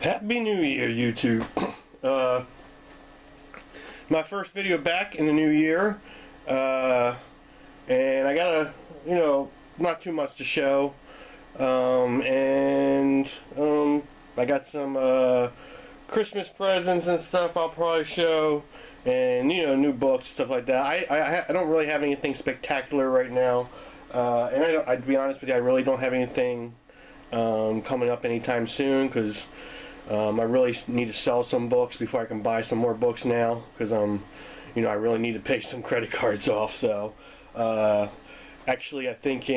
Happy New Year, YouTube. My first video back in the new year, and I got not too much to show, I got some Christmas presents and stuff I'll probably show, and new books and stuff like that. I don't really have anything spectacular right now, and I'd be honest with you, I really don't have anything coming up anytime soon, because I really need to sell some books before I can buy some more books now, because I really need to pay some credit cards off. So actually, I think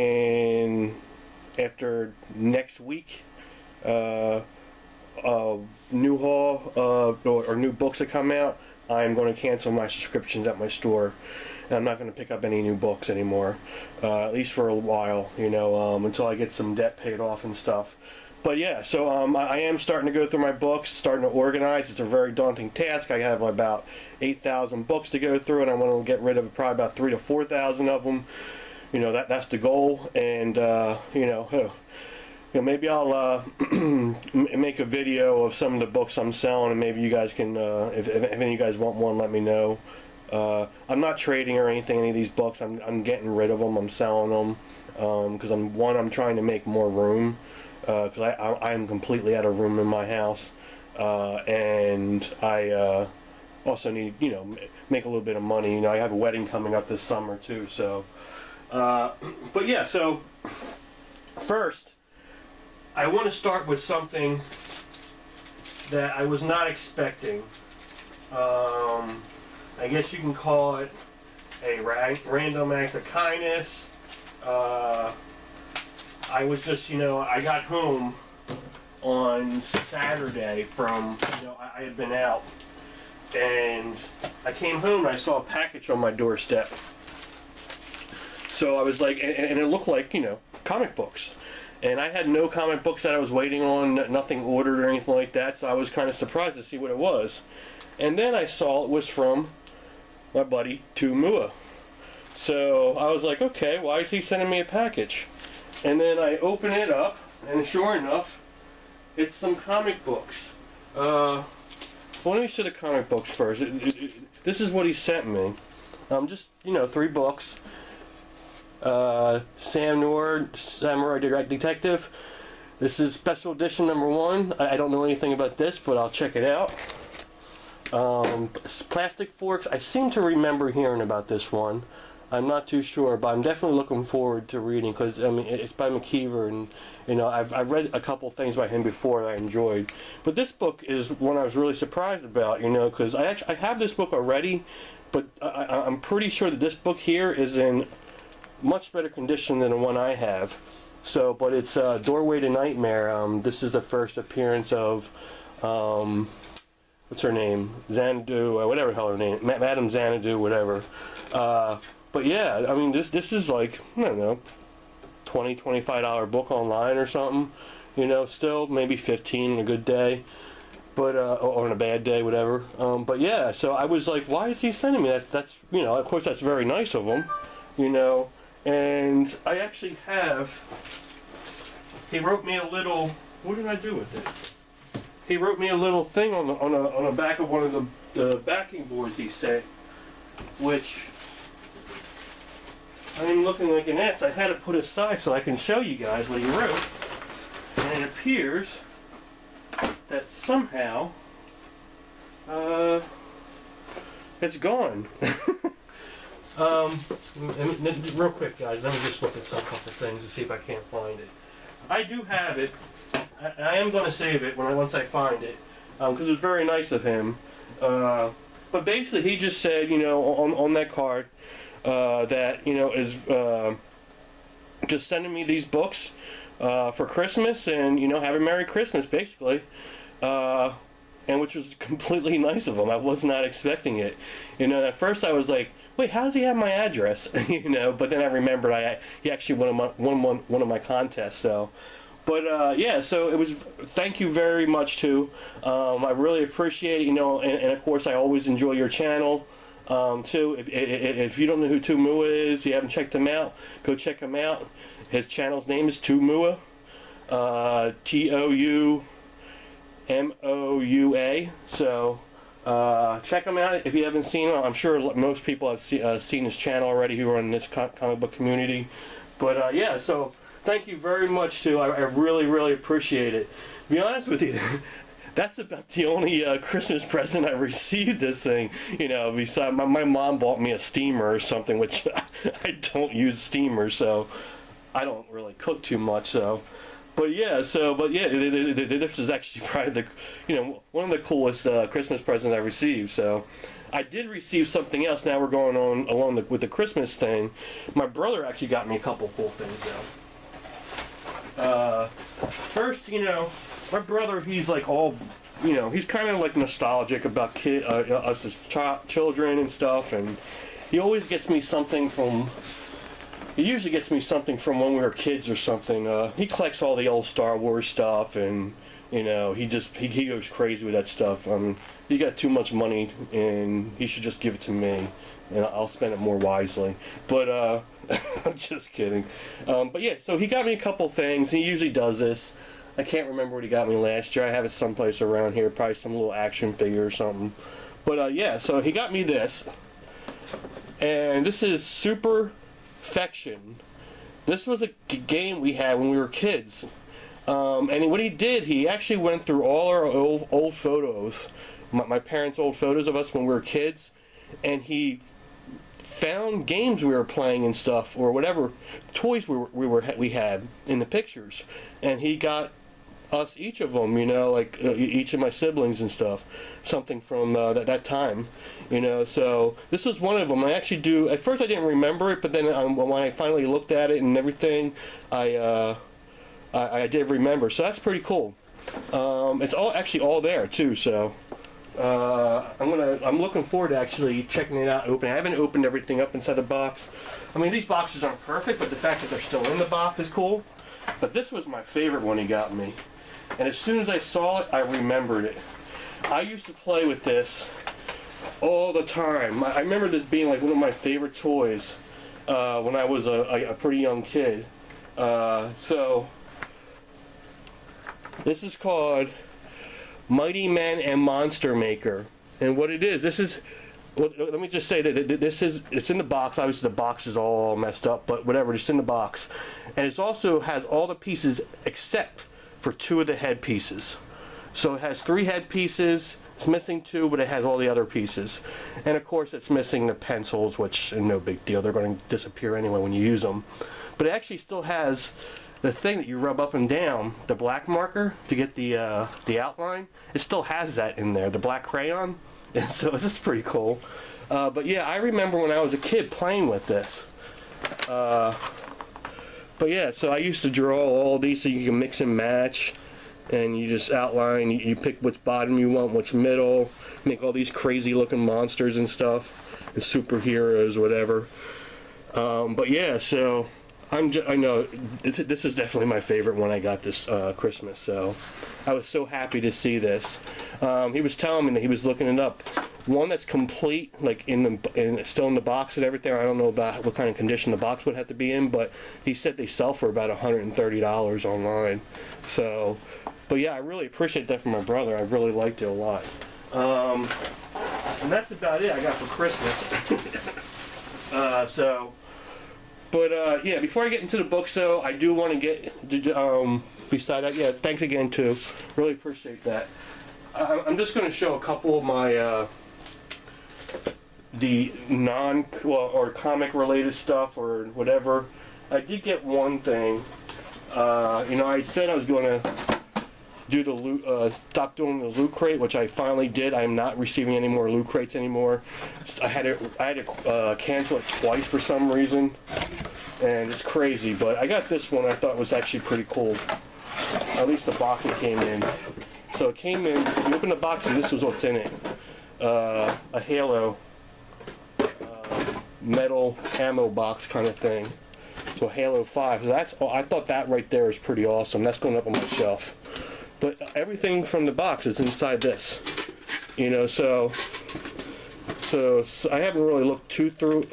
after next week, new haul or new books that come out, I'm going to cancel my subscriptions at my store, and I'm not going to pick up any new books anymore, at least for a while, until I get some debt paid off and stuff. But yeah, so I am starting to go through my books, starting to organize. It's a very daunting task. I have about 8,000 books to go through, and I want to get rid of probably about 3,000 to 4,000 of them. That's the goal, and maybe I'll make a video of some of the books I'm selling, and maybe you guys can, if any of you guys want one, let me know. I'm not trading or anything, any of these books. I'm getting rid of them. I'm selling them because I'm trying to make more room, because I am completely out of room in my house, and I also need make a little bit of money. I have a wedding coming up this summer too, so but yeah, so first I want to start with something that I was not expecting. I guess you can call it a random act of kindness. I was just, I got home on Saturday from, I had been out, and I came home and I saw a package on my doorstep. So I was like, and it looked like, comic books. And I had no comic books that I was waiting on, nothing ordered or anything like that, so I was kind of surprised to see what it was. And then I saw it was from my buddy, Mua. So I was like, okay, why is he sending me a package? And then I open it up, and sure enough, it's some comic books. Well, let me show the comic books first. This is what he sent me. Just, 3 books. Sam Noir, Samurai Detective. This is special edition number 1. I don't know anything about this, but I'll check it out. Plastic Forks. I seem to remember hearing about this one. I'm not too sure, but I'm definitely looking forward to reading, because it's by McKeever, and I've read a couple things by him before that I enjoyed. But this book is one I was really surprised about, because I have this book already, but I'm pretty sure that this book here is in much better condition than the one I have. So, but it's Doorway to Nightmare. This is the first appearance of what's her name? Xanadu, whatever the hell her name, Madam Xanadu, whatever. But yeah, this is like, I don't know, $20, $25 book online or something. Still maybe 15 on a good day, but or on a bad day, whatever. But yeah, so I was like, why is he sending me that? That's of course that's very nice of him, And I actually have. He wrote me a little. What did I do with it? He wrote me a little thing on the back of one of the backing boards he sent, which I'm looking like an ass. I had to put aside so I can show you guys what he wrote, and it appears that somehow it's gone. Real quick, guys, let me just look at some couple things to see if I can't find it. I do have it. I am going to save it once I find it, because it was very nice of him. But basically, he just said, on that card, that is just sending me these books for Christmas, and have a Merry Christmas, basically. And which was completely nice of him. I was not expecting it. At first I was like, wait, how does he have my address? But then I remembered he actually won one of my contests. So, but yeah, so it was. Thank you very much too. I really appreciate it. And of course I always enjoy your channel too. If you don't know who Mua is, you haven't checked him out, go check him out. His channel's name is Mua. MOUA. So check him out if you haven't seen him. I'm sure most people have seen his channel already who are in this comic book community. But yeah, so thank you very much too. I really appreciate it. To be honest with you, that's about the only Christmas present I received this thing. You know, besides my mom bought me a steamer or something, which I don't use steamers, so I don't really cook too much. So, but yeah, this is actually probably one of the coolest Christmas presents I received. So, I did receive something else. Now we're going on along with the Christmas thing. My brother actually got me a couple cool things though. First, my brother, he's like all, he's kind of like nostalgic about us as children and stuff, and he always gets me something from. He usually gets me something from when we were kids or something. He collects all the old Star Wars stuff, and he goes crazy with that stuff. He's got too much money, and he should just give it to me, and I'll spend it more wisely. But I'm just kidding. But yeah, so he got me a couple things. He usually does this. I can't remember what he got me last year. I have it someplace around here, probably some little action figure or something. But yeah, so he got me this, and this is Superfection. This was a game we had when we were kids. And what he did, he actually went through all our old photos, my parents' old photos of us when we were kids, and he found games we were playing and stuff, or whatever toys we had in the pictures, and he got us each of them, each of my siblings and stuff, something from that time, so this was one of them. I actually at first I didn't remember it, but then when I finally looked at it and everything, I did remember, so that's pretty cool. It's all there too, so I'm looking forward to actually checking it out, opening. I haven't opened everything up inside the box. I mean, these boxes aren't perfect, but the fact that they're still in the box is cool. But this was my favorite one he got me, and as soon as I saw it, I remembered it. I used to play with this all the time. I remember this being like one of my favorite toys when I was a pretty young kid. So this is called Mighty Man and Monster Maker, and what it is, let me just say that it's in the box. Obviously the box is all messed up, but whatever, it's in the box, and it also has all the pieces except for 2 of the head pieces. So it has 3 head pieces. It's missing 2, but it has all the other pieces, and of course it's missing the pencils, which is no big deal. They're going to disappear anyway when you use them. But it actually still has the thing that you rub up and down, the black marker to get the outline. It still has that in there, the black crayon. And so this is pretty cool. But yeah, I remember when I was a kid playing with this. But yeah, so I used to draw all these so you can mix and match, and you just outline. You pick which bottom you want, which middle. Make all these crazy looking monsters and stuff, and superheroes, whatever. But yeah, so I know this is definitely my favorite one I got this Christmas, so I was so happy to see this. He was telling me that he was looking it up. One that's complete, like still in the box and everything. I don't know about what kind of condition the box would have to be in, but he said they sell for about $130 online. So, but yeah, I really appreciate that from my brother. I really liked it a lot. And that's about it I got for Christmas. But yeah, before I get into the books though, I do want to get, beside that, yeah, thanks again too. Really appreciate that. I'm just going to show a couple of my, the or comic related stuff or whatever. I did get one thing. I said I was going to do the loot, stop doing the loot crate, which I finally did. I am not receiving any more loot crates anymore. I had to cancel it twice for some reason, and it's crazy. But I got this one I thought was actually pretty cool. At least the box it came in. So it came in. You open the box and this is what's in it: a Halo metal ammo box kind of thing. So Halo 5. So I thought that right there is pretty awesome. That's going up on my shelf. But everything from the box is inside this, so I haven't really looked through.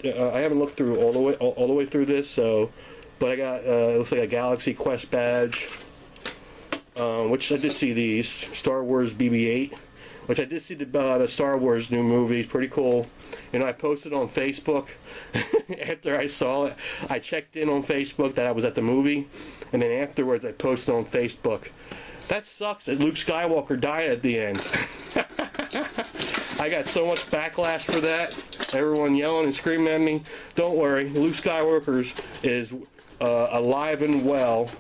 I haven't looked through all the way through this. So, but I got it looks like a Galaxy Quest badge, which I did see these, Star Wars BB-8, which I did see the Star Wars new movie, pretty cool. You know, I posted on Facebook after I saw it. I checked in on Facebook that I was at the movie, and then afterwards I posted on Facebook, that sucks that Luke Skywalker died at the end. I got so much backlash for that. Everyone yelling and screaming at me. Don't worry, Luke Skywalker is alive and well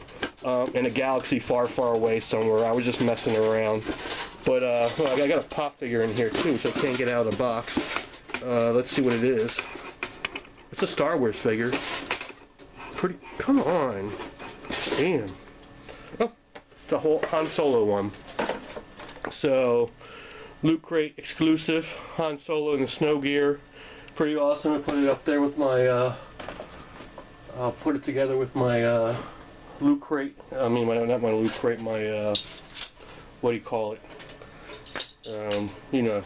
in a galaxy far, far away somewhere. I was just messing around. But well, I got a pop figure in here too, which I can't get out of the box. Let's see what it is. It's a Star Wars figure. Pretty. Come on. Damn. Oh, it's a whole Han Solo one. So, Loot Crate exclusive Han Solo in the snow gear. Pretty awesome. I put it up there with my. I'll put it together with my Loot Crate. I mean, not my Loot Crate. My what do you call it? You know,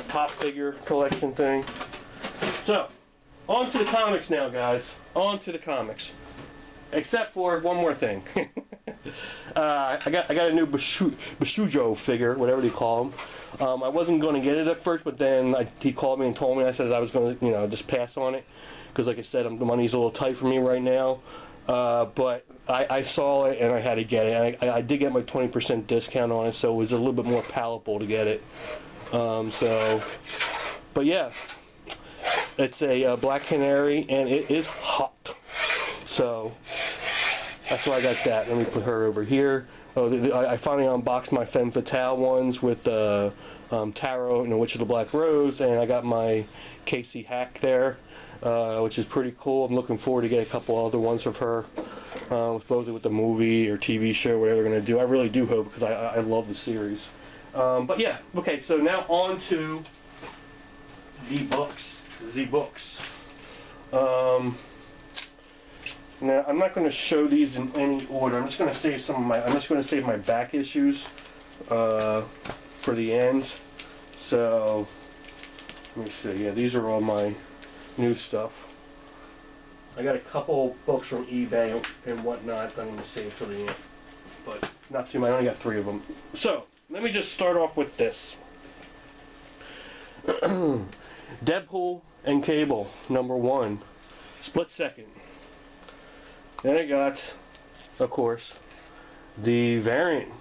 pop figure collection thing. So, on to the comics now, guys. On to the comics. Except for one more thing. I got a new Bashujo figure, whatever they call him. I wasn't going to get it at first, but then he called me and told me. I says I was going to, you know, just pass on it because, like I said, the money's a little tight for me right now. But I saw it and I had to get it. I did get my 20% discount on it, so it was a little bit more palatable to get it. But yeah, it's a Black Canary and it is hot. So that's why I got that. Let me put her over here. Oh, I finally unboxed my Femme Fatale ones with Tarot and the Witch of the Black Rose, and I got my Casey Hack there. Which is pretty cool. I'm looking forward to get a couple other ones of her, supposedly with the movie or TV show, whatever they're going to do. I really do hope, because I love the series. But yeah, okay, so now on to the books. Now I'm not going to show these in any order. I'm just going to save my back issues for the end. So let me see. Yeah, these are all my new stuff. I got a couple books from eBay and whatnot that I'm going to save for the end, but not too much. I only got 3 of them. So let me just start off with this. Deadpool and Cable #1, split second. Then I got, of course, the variant.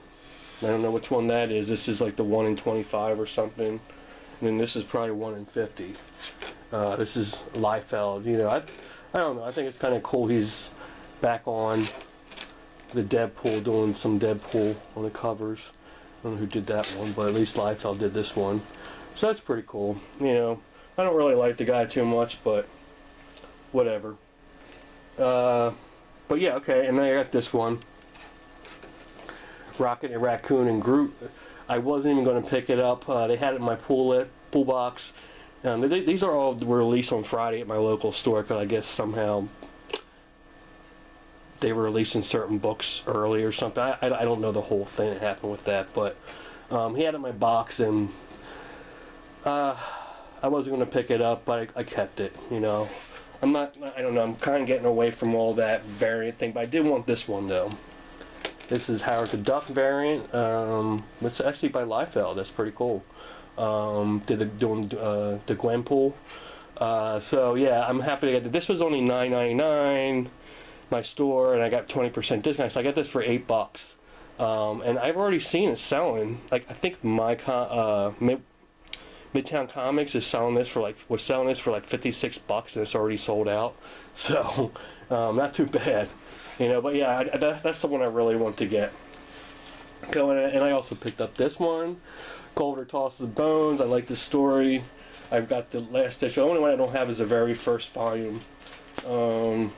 I don't know which one that is. This is like the 1 in 25 or something, and then this is probably 1 in 50. This is Liefeld. You know, I don't know. I think it's kind of cool. He's back on the Deadpool, doing some Deadpool on the covers. I don't know who did that one, but at least Liefeld did this one. So that's pretty cool. You know, I don't really like the guy too much, but whatever. But yeah, okay. And then I got this one, Rocket and Raccoon and Groot. I wasn't even going to pick it up. They had it in my pool box. These are all were released on Friday at my local store, because I guess somehow they were releasing certain books early or something. I don't know the whole thing that happened with that, but he had it in my box, and I wasn't going to pick it up, but I kept it. You know, I don't know. I'm kind of getting away from all that variant thing, but I did want this one though. This is Howard the Duck variant. It's actually by Liefeld. That's pretty cool. Doing the Gwenpool. So yeah, I'm happy to get this. This was only $9.99 my store, and I got 20% discount. So I got this for $8. And I've already seen it selling. Like, I think my Midtown Comics is selling this for was selling this for like $56, and it's already sold out. So not too bad, you know. But yeah, that's the one I really want to get. Going, and I also picked up this one, Culver Tosses the Bones. I like the story. I've got the last issue. The only one I don't have is the very first volume. You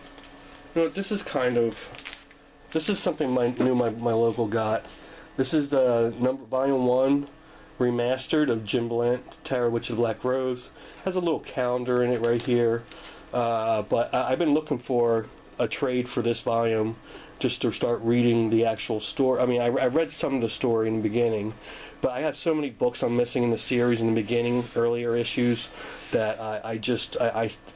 know, this is something my local got. This is the volume 1 remastered of Jim Blant, Tarot, Witch of the Black Rose. Has a little calendar in it right here. But I've been looking for a trade for this volume just to start reading the actual story. I mean, I read some of the story in the beginning, but I have so many books I'm missing in the series in the beginning, earlier issues, that I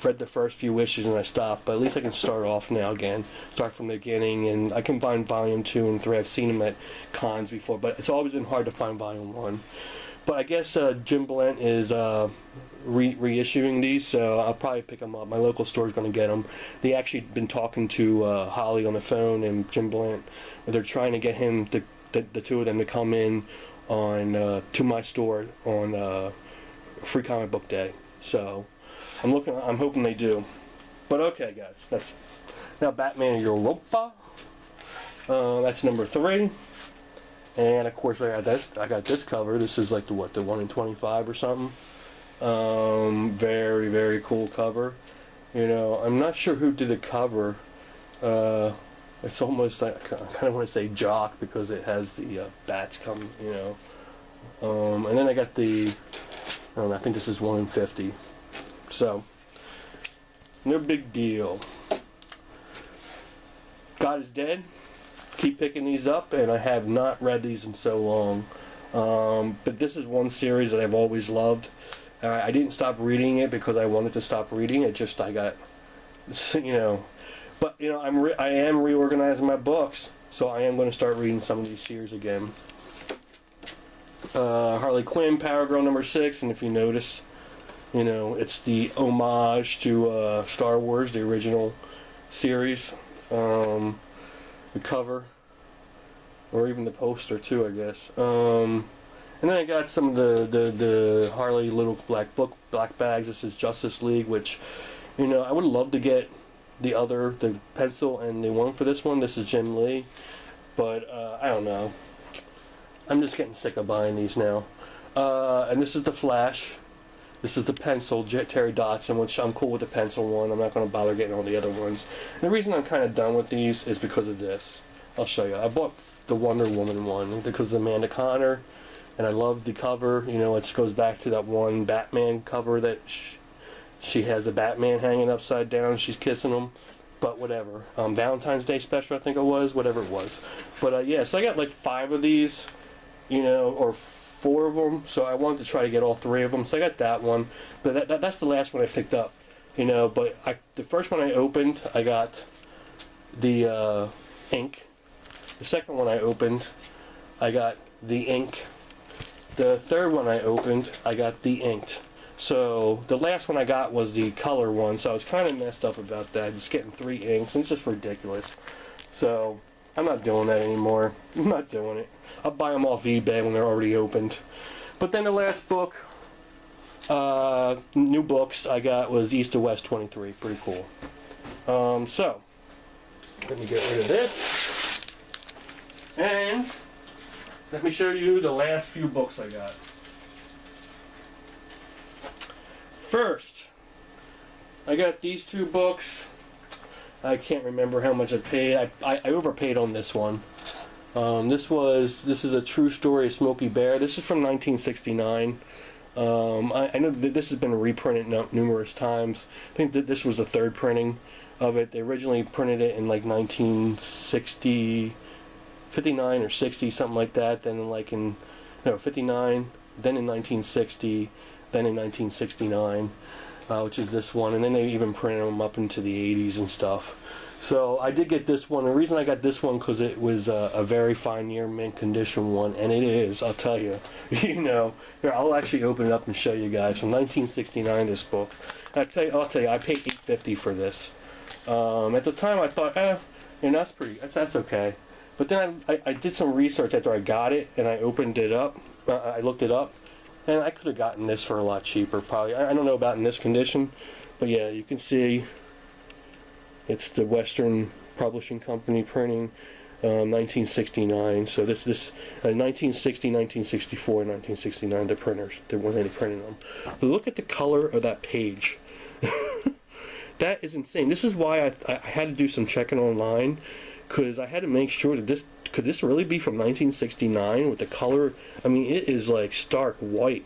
read the first few issues and I stopped. But at least I can start off now again, start from the beginning, and I can find volume 2 and 3. I've seen them at cons before, but it's always been hard to find volume 1. But I guess Jim Blunt is reissuing these, so I'll probably pick them up. My local store is going to get them. They actually been talking to Holly on the phone and Jim Blunt, where they're trying to get him, the two of them, to come in on to my store on Free Comic Book Day. So I'm hoping they do. But okay, guys, that's now Batman Europa. That's number 3. And of course I got this cover. This is like the 1 in 25 or something. Very, very cool cover. You know, I'm not sure who did the cover. It's almost like, I kind of want to say Jock, because it has the bats come, you know. And then I got the, I don't know, I think this is 1 in 50. So, no big deal. God is Dead. Keep picking these up, and I have not read these in so long. But this is one series that I've always loved. I didn't stop reading it because I wanted to stop reading it. Just I got, you know, but you know, I am reorganizing my books, so I am going to start reading some of these series again. Harley Quinn, Power Girl number 6, and if you notice, you know, it's the homage to Star Wars, the original series. The cover, or even the poster too, I guess. And then I got some of the Harley little black bags. This is Justice League, which, you know, I would love to get the pencil and the one for this one. This is Jim Lee, but I don't know. I'm just getting sick of buying these now. And this is the Flash. This is the pencil, Terry Dodson, which I'm cool with the pencil one. I'm not going to bother getting all the other ones. And the reason I'm kind of done with these is because of this. I'll show you. I bought the Wonder Woman one because of Amanda Connor, and I love the cover. You know, it goes back to that one Batman cover that she has a Batman hanging upside down. She's kissing him. But whatever. Valentine's Day special, I think it was. Whatever it was. But yeah, so I got like 5 of these, you know, or 4 of them, so I wanted to try to get all 3 of them, so I got that one, but that's the last one I picked up, you know. But the first one I opened, I got the ink. The second one I opened, I got the ink. The third one I opened, I got the inked. So the last one I got was the color one, so I was kind of messed up about that, just getting 3 inks, and it's just ridiculous. So I'm not doing that anymore. I'm not doing it. I'll buy them off eBay when they're already opened. But then the last book, new books I got was East to West 23. Pretty cool. So, let me get rid of this. And let me show you the last few books I got. First, I got these 2 books. I can't remember how much I paid. I overpaid on this one. This is a true story of Smokey Bear. This is from 1969. I know that this has been reprinted numerous times. I think that this was the 3rd printing of it. They originally printed it in like 1960, 59 or 60, something like that. Then like in 59. Then in 1960. Then in 1969, which is this one. And then they even printed them up into the 80s and stuff. So I did get this one. The reason I got this one because it was a very fine year mint condition one, and it is. I'll tell you. You know, here I'll actually open it up and show you guys from 1969. This book. I'll tell you. I paid $8.50 for this. At the time, I thought, you know, that's okay. But then I did some research after I got it, and I opened it up. I looked it up, and I could have gotten this for a lot cheaper, probably. I don't know about in this condition, but yeah, you can see. It's the Western Publishing Company printing, 1969. So this 1960, 1964, and 1969. The printers, when they printed them. But look at the color of that page. That is insane. This is why I had to do some checking online, because I had to make sure that could this really be from 1969 with the color? I mean, it is like stark white.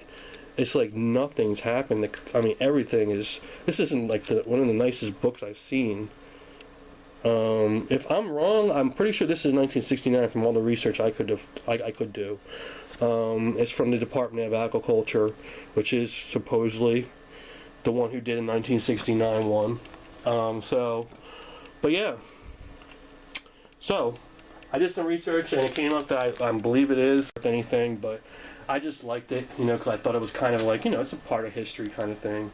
It's like nothing's happened. I mean, everything is. This isn't like one of the nicest books I've seen. If I'm wrong, I'm pretty sure this is 1969 from all the research I could do. It's from the Department of Agriculture, which is supposedly the one who did in 1969 one. But yeah. So, I did some research and it came up that I believe it is anything, but I just liked it, you know, because I thought it was kind of like, you know, it's a part of history kind of thing.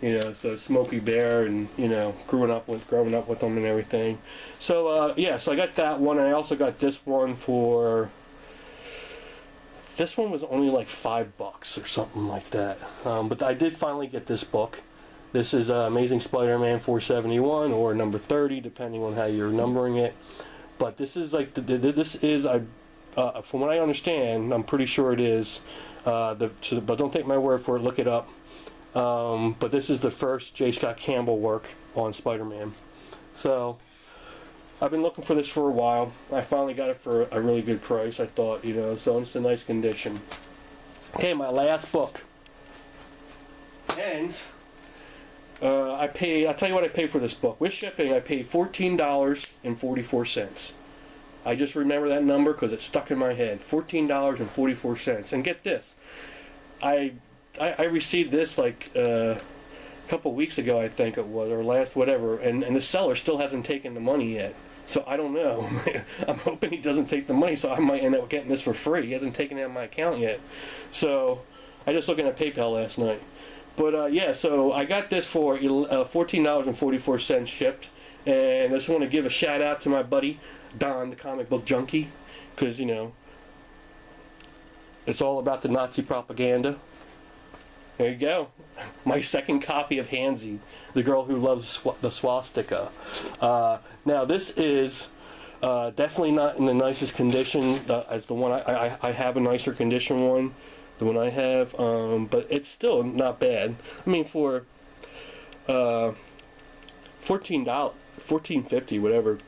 You know, so Smokey Bear and, you know, growing up with them and everything. So, yeah, so I got that one, and I also got this one for, this one was only like $5 or something like that. But I did finally get this book. This is Amazing Spider-Man 471, or number 30, depending on how you're numbering it. But this is like, this is, from what I understand, I'm pretty sure it is, but don't take my word for it, look it up. But this is the first J. Scott Campbell work on Spider-Man. So, I've been looking for this for a while. I finally got it for a really good price, I thought, you know, so it's in nice condition. Okay, my last book. And, I'll tell you what I paid for this book. With shipping, I paid $14.44. I just remember that number because it stuck in my head. $14.44. And get this. I received this like a couple weeks ago, I think it was, or last, whatever, and the seller still hasn't taken the money yet. So I don't know. I'm hoping he doesn't take the money, so I might end up getting this for free. He hasn't taken it out of my account yet. So I just looking at PayPal last night. But yeah, so I got this for $14.44 shipped, and I just want to give a shout out to my buddy Don, the comic book junkie, because, you know, it's all about the Nazi propaganda. There you go. My second copy of Hansy, the girl who loves the swastika. Now this is definitely not in the nicest condition as the one I have a nicer condition one, the one I have, but it's still not bad. I mean, for $14.50, whatever,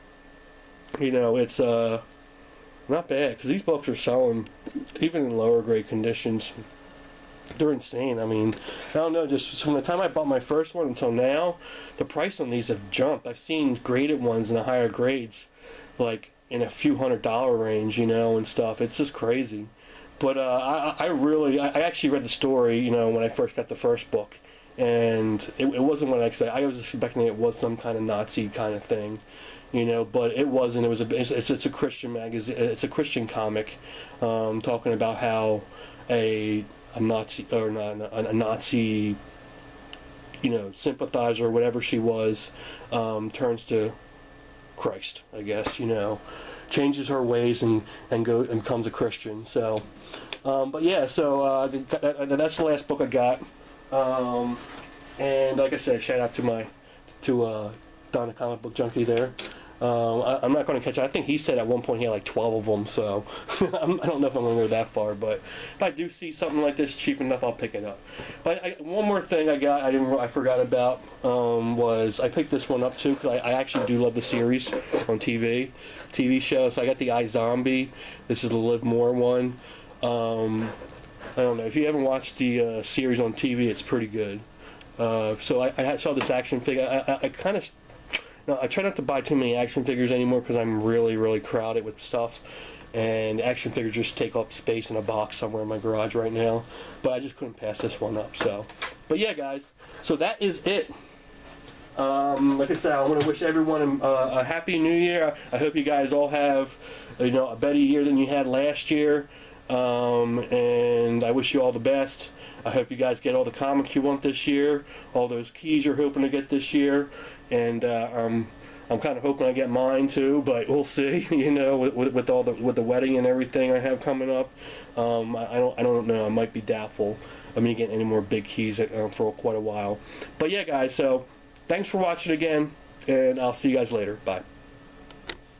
you know, it's not bad, because these books are selling even in lower grade conditions. They're insane. I mean, I don't know, just from the time I bought my first one until now, the price on these have jumped. I've seen graded ones in the higher grades, like in a few $100 range, you know, and stuff. It's just crazy. But I actually read the story, you know, when I first got the first book, and it wasn't what I expected. I was expecting it was some kind of Nazi kind of thing, you know, but it wasn't. It's a Christian magazine. It's a Christian comic, talking about how a Nazi, or not a Nazi, you know, sympathizer or whatever she was, turns to Christ, I guess, you know, changes her ways and becomes a Christian. So, but yeah, so that's the last book I got, and like I said, shout out to Don, the comic book junkie there. I'm not going to catch it. I think he said at one point he had like 12 of them, so I don't know if I'm going to go that far, but if I do see something like this cheap enough, I'll pick it up. But one more thing I forgot about, was I picked this one up too, because I actually do love the series on TV show. So I got the iZombie. This is the Liv Moore one. I don't know, if you haven't watched the series on TV, it's pretty good. So I saw this action figure. I try not to buy too many action figures anymore because I'm really, really crowded with stuff, and action figures just take up space in a box somewhere in my garage right now. But I just couldn't pass this one up. So, but yeah, guys. So that is it. Like I said, I want to wish everyone a happy New Year. I hope you guys all have, you know, a better year than you had last year. And I wish you all the best. I hope you guys get all the comics you want this year, all those keys you're hoping to get this year, and I'm kind of hoping I get mine too, but we'll see. You know, with the wedding and everything I have coming up, I don't know. I might be doubtful of me getting any more big keys for quite a while. But yeah, guys. So thanks for watching again, and I'll see you guys later. Bye.